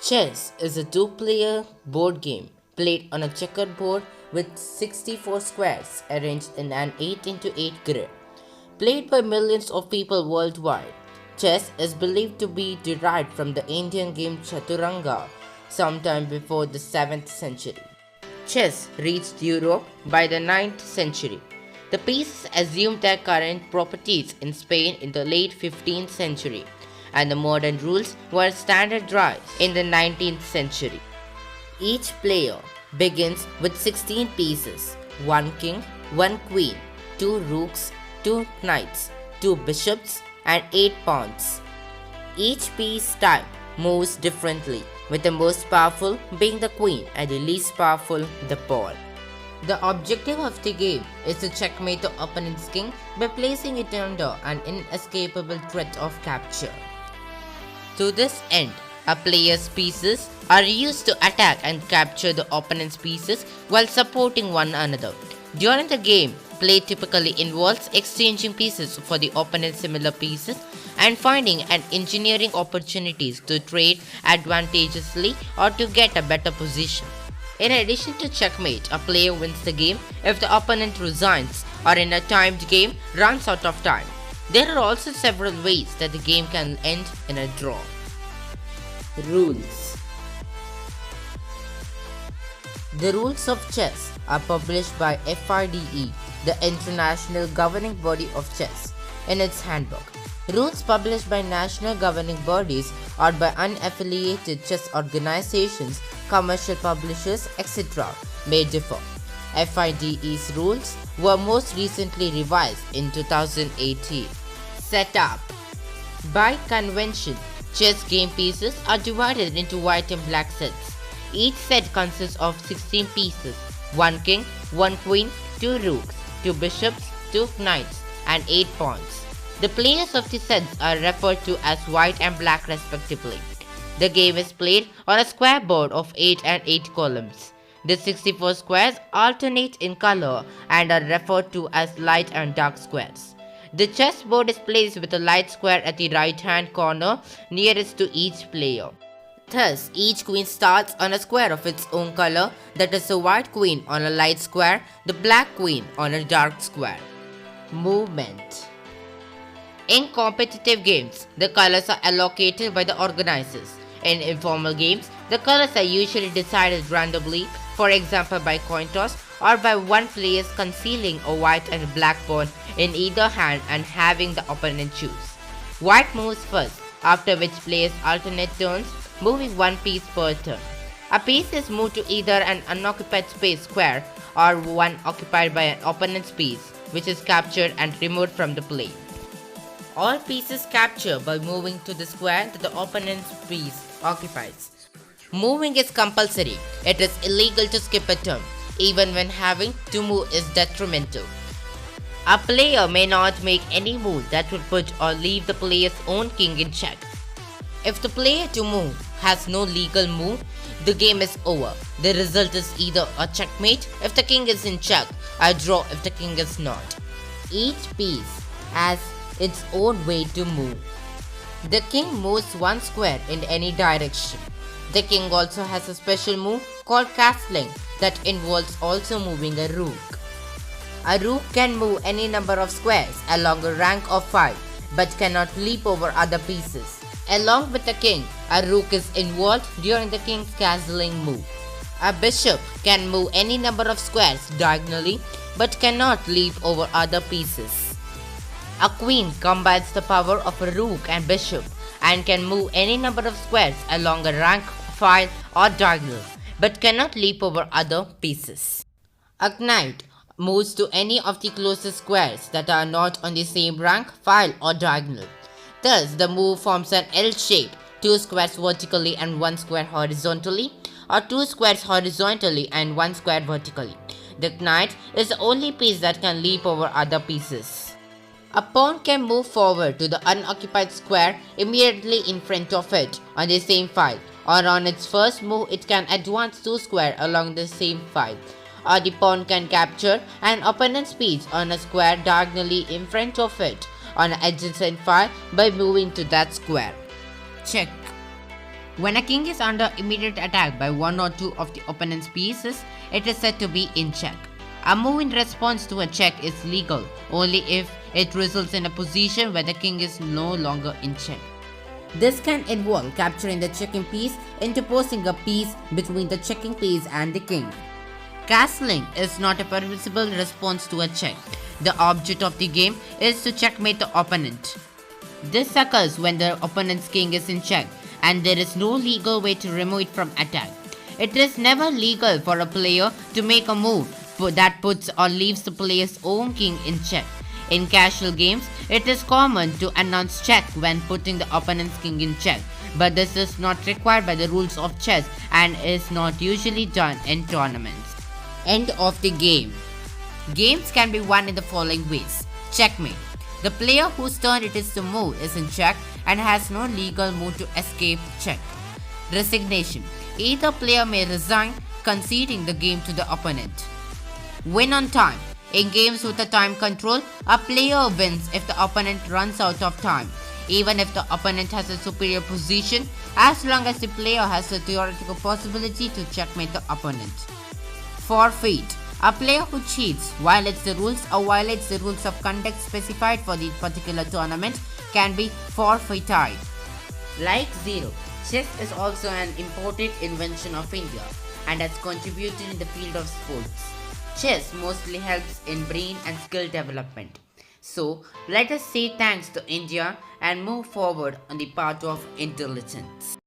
Chess is a two-player board game played on a checkered board with 64 squares arranged in an 8x8 grid. Played by millions of people worldwide, chess is believed to be derived from the Indian game Chaturanga sometime before the 7th century. Chess reached Europe by the 9th century. The pieces assumed their current properties in Spain in the late 15th century, and the modern rules were standardized in the 19th century. Each player begins with 16 pieces: 1 king, 1 queen, 2 rooks, 2 knights, 2 bishops, and 8 pawns. Each piece type moves differently, with the most powerful being the queen and the least powerful the pawn. The objective of the game is to checkmate the opponent's king by placing it under an inescapable threat of capture. To this end, a player's pieces are used to attack and capture the opponent's pieces while supporting one another. During the game, play typically involves exchanging pieces for the opponent's similar pieces and finding and engineering opportunities to trade advantageously or to get a better position. In addition to checkmate, a player wins the game if the opponent resigns or in a timed game runs out of time. There are also several ways that the game can end in a draw. Rules. The rules of chess are published by FIDE, the International Governing Body of Chess, in its handbook. Rules published by national governing bodies or by unaffiliated chess organizations, commercial publishers, etc. may differ. FIDE's rules were most recently revised in 2018. Setup. By convention, chess game pieces are divided into white and black sets. Each set consists of 16 pieces: 1 king, 1 queen, 2 rooks, 2 bishops, 2 knights, and 8 pawns. The players of the sets are referred to as white and black respectively. The game is played on a square board of 8 and 8 columns. The 64 squares alternate in color and are referred to as light and dark squares. The chessboard is placed with a light square at the right-hand corner nearest to each player. Thus, each queen starts on a square of its own color, that is, the white queen on a light square, the black queen on a dark square. Movement. In competitive games, the colors are allocated by the organizers. In informal games, the colors are usually decided randomly, for example by coin toss, or by one player concealing a white and black pawn in either hand and having the opponent choose. White moves first, after which players alternate turns, moving one piece per turn. A piece is moved to either an unoccupied space square or one occupied by an opponent's piece, which is captured and removed from the play. All pieces captured by moving to the square that the opponent's piece occupies. Moving is compulsory. It is illegal to skip a turn. Even when having to move is detrimental. A player may not make any move that would put or leave the player's own king in check. If the player to move has no legal move, the game is over. The result is either a checkmate if the king is in check, or a draw if the king is not. Each piece has its own way to move. The king moves one square in any direction. The king also has a special move called castling that involves also moving a rook. A rook can move any number of squares along a rank of 5 but cannot leap over other pieces. Along with the king, a rook is involved during the king's castling move. A bishop can move any number of squares diagonally but cannot leap over other pieces. A queen combines the power of a rook and bishop and can move any number of squares along a rank, file, or diagonal, but cannot leap over other pieces. A knight moves to any of the closest squares that are not on the same rank, file, or diagonal. Thus, the move forms an L shape, 2 squares vertically and 1 square horizontally, or 2 squares horizontally and 1 square vertically. The knight is the only piece that can leap over other pieces. A pawn can move forward to the unoccupied square immediately in front of it on the same file, or on its first move it can advance 2 squares along the same file, or the pawn can capture an opponent's piece on a square diagonally in front of it on an adjacent file by moving to that square. Check. When a king is under immediate attack by one or two of the opponent's pieces, it is said to be in check. A move in response to a check is legal only if it results in a position where the king is no longer in check. This can involve capturing the checking piece, interposing a piece between the checking piece and the king. Castling is not a permissible response to a check. The object of the game is to checkmate the opponent. This occurs when the opponent's king is in check and there is no legal way to remove it from attack. It is never legal for a player to make a move that puts or leaves the player's own king in check. In casual games, it is common to announce check when putting the opponent's king in check, but this is not required by the rules of chess and is not usually done in tournaments. End of the game. Games can be won in the following ways. Checkmate. The player whose turn it is to move is in check and has no legal move to escape check. Resignation. Either player may resign, conceding the game to the opponent. Win on time. In games with a time control, a player wins if the opponent runs out of time, even if the opponent has a superior position, as long as the player has a theoretical possibility to checkmate the opponent. Forfeit. A player who cheats, violates the rules or violates the rules of conduct specified for the particular tournament can be forfeited. Like zero, chess is also an imported invention of India and has contributed in the field of sports. Chess mostly helps in brain and skill development. So, let us say thanks to India and move forward on the path of intelligence.